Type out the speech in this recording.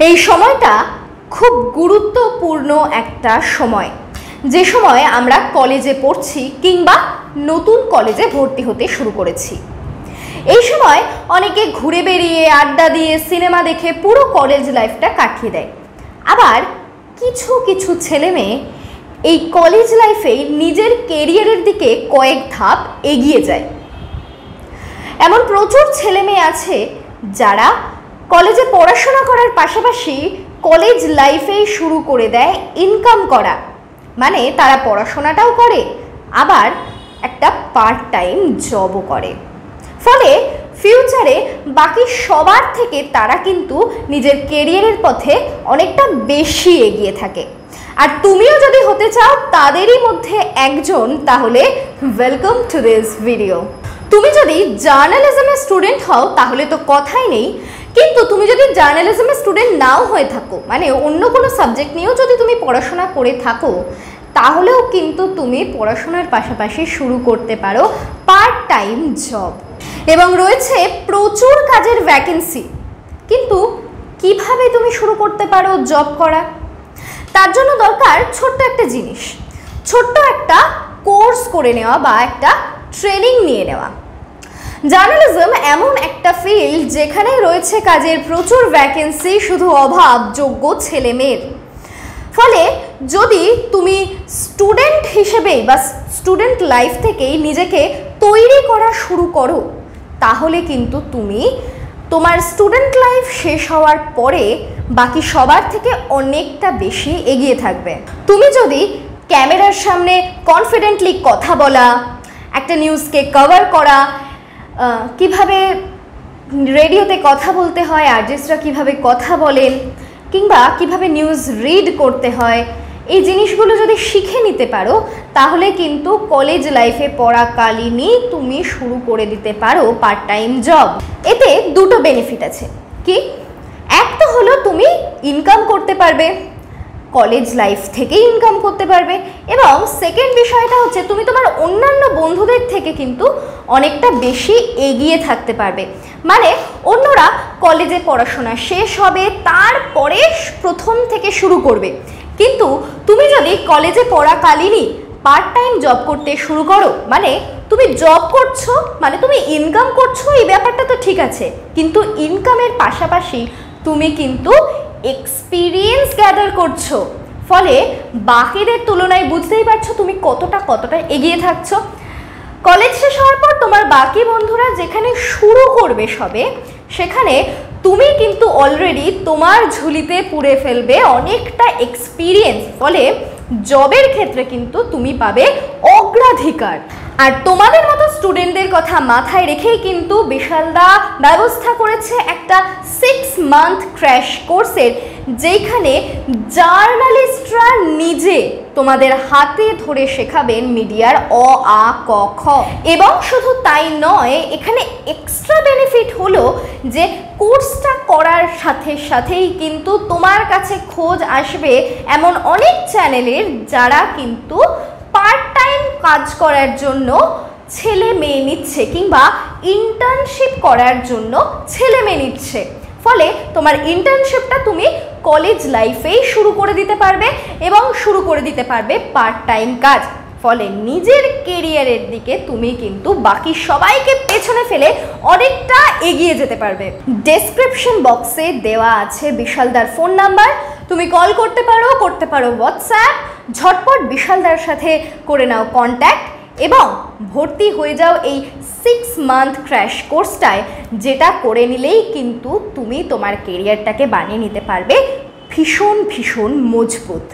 এই সময়টা খুব গুরুত্বপূর্ণ একটা সময়, যে সময় আমরা কলেজে পড়ছি কিংবা নতুন কলেজে ভর্তি হতে শুরু করেছি। এই সময় অনেকে ঘুরে বেরিয়ে আড্ডা দিয়ে সিনেমা দেখে পুরো কলেজ লাইফটা কাটিয়ে দেয়। আবার কিছু কিছু ছেলে মেয়ে এই কলেজ লাইফে নিজের কেরিয়ারের দিকে কয়েক ধাপ এগিয়ে যায়। এমন প্রচুর ছেলে মেয়ে আছে যারা কলেজে পড়াশোনা করার পাশাপাশি কলেজ লাইফেই শুরু করে দেয় ইনকাম করা, মানে তারা পড়াশোনাটাও করে আবার একটা পার্ট টাইম জবও করে। ফলে ফিউচারে বাকি সবার থেকে তারা কিন্তু নিজের কেরিয়ারের পথে অনেকটা বেশি এগিয়ে থাকে। আর তুমিও যদি হতে চাও তাদেরই মধ্যে একজন, তাহলে ওয়েলকাম টু দিস ভিডিও। তুমি যদি জার্নালিজমের স্টুডেন্ট হও তাহলে তো কথাই নেই, কিন্তু তুমি যদি জার্নালিজমের স্টুডেন্ট নাও হয়ে থাকো, মানে অন্য কোনো সাবজেক্ট নিয়েও যদি তুমি পড়াশোনা করে থাকো, তাহলেও কিন্তু তুমি পড়াশোনার পাশাপাশি শুরু করতে পারো পার্ট টাইম জব। এবং রয়েছে প্রচুর কাজের ভ্যাকেন্সি। কিন্তু কিভাবে তুমি শুরু করতে পারো জব করা? তার জন্য দরকার ছোট্ট একটা জিনিস, ছোট্ট একটা কোর্স করে নেওয়া বা একটা ট্রেনিং নিয়ে নেওয়া। জার্নালিজম এমন একটা ফিল্ড যেখানে রয়েছে কাজের প্রচুর ভ্যাকেন্সি, শুধু অভাব যোগ্য ছেলে মেয়ের। ফলে যদি তুমি স্টুডেন্ট হিসেবেই বা স্টুডেন্ট লাইফ থেকেই নিজেকে তৈরি করা শুরু করো, তাহলে কিন্তু তুমি তোমার স্টুডেন্ট লাইফ শেষ হওয়ার পরে বাকি সবার থেকে অনেকটা বেশি এগিয়ে থাকবে। তুমি যদি ক্যামেরার সামনে কনফিডেন্টলি কথা বলা, একটা নিউজকে কভার করা, কিভাবে রেডিওতে কথা বলতে হয়, আর্টিস্টরা কিভাবে কথা বলেন, কিংবা কিভাবে নিউজ রিড করতে হয়, এই জিনিসগুলো যদি শিখে নিতে পারো, তাহলে কিন্তু কলেজ লাইফে পড়াকালীনই তুমি শুরু করে দিতে পারো পার্ট টাইম জব। এতে দুটো বেনিফিট আছে। কি? এক তো হলো তুমি ইনকাম করতে পারবে, কলেজ লাইফ থেকেই ইনকাম করতে পারবে, এবং সেকেন্ড বিষয়টা হচ্ছে তুমি তোমার অন্যান্য বন্ধুদের থেকে কিন্তু অনেকটা বেশি এগিয়ে থাকতে পারবে। মানে অন্যরা কলেজে পড়াশোনা শেষ হবে, তারপরে প্রথম থেকে শুরু করবে, কিন্তু তুমি যদি কলেজে পড়াকালীনই পার্ট টাইম জব করতে শুরু করো, মানে তুমি জব করছো, মানে তুমি ইনকাম করছো, এই ব্যাপারটা তো ঠিক আছে, কিন্তু ইনকামের পাশাপাশি তুমি কিন্তু এক্সপিরিয়েন্স গ্যাদার করছো। ফলে বাকিদের তুলনায় বুঝতেই পারছো তুমি কতটা এগিয়ে থাকছো। কলেজ শেষ হওয়ার পর তোমার বাকি বন্ধুরা যেখানে শুরু করবে সবে, সেখানে তুমি কিন্তু অলরেডি তোমার ঝুলিতে পুরে ফেলবে অনেকটা এক্সপিরিয়েন্স। ফলে জবের ক্ষেত্রে কিন্তু তুমি পাবে অগ্রাধিকার। আর তোমাদের মতো স্টুডেন্টদের কথা মাথায় রেখেই কিন্তু বিশালদা ব্যবস্থা করেছে একটা 6 মান্থ ক্র্যাশ কোর্সের, যেখানে জার্নালিস্টরা নিজে তোমাদের হাতে ধরে শেখাবেন মিডিয়ার অ আ ক খ। এবং শুধু তাই নয়, এখানে এক্সট্রা বেনিফিট হলো যে কোর্সটা করার সাথে সাথেই কিন্তু তোমার কাছে খোঁজ আসবে এমন অনেক চ্যানেলের, যারা কিন্তু পার্ট টাইম কাজ করার জন্য ছেলে মেয়ে নিচ্ছে কিংবা ইন্টার্নশিপ করার জন্য ছেলে মেয়ে নিচ্ছে। ফলে তোমার ইন্টার্নশিপটা তুমি কলেজ লাইফেই শুরু করে দিতে পারবে এবং শুরু করে দিতে পারবে পার্ট টাইম কাজ। ফলে নিজের কেরিয়ারের দিকে তুমি কিন্তু বাকি সবাইকে পেছনে ফেলে অনেকটা এগিয়ে যেতে পারবে। ডেসক্রিপশন বক্সে দেওয়া আছে বিশালদার ফোন নাম্বার, তুমি কল করতে পারো হোয়াটসঅ্যাপ, ঝটপট বিশালদার সাথে করে নাও কন্ট্যাক্ট এবং ভর্তি হয়ে যাও এই 6 মান্থ ক্র্যাশ কোর্সটায়, যেটা করে নিলেই কিন্তু তুমি তোমার কেরিয়ারটাকে বানিয়ে নিতে পারবে ভীষণ মজবুত।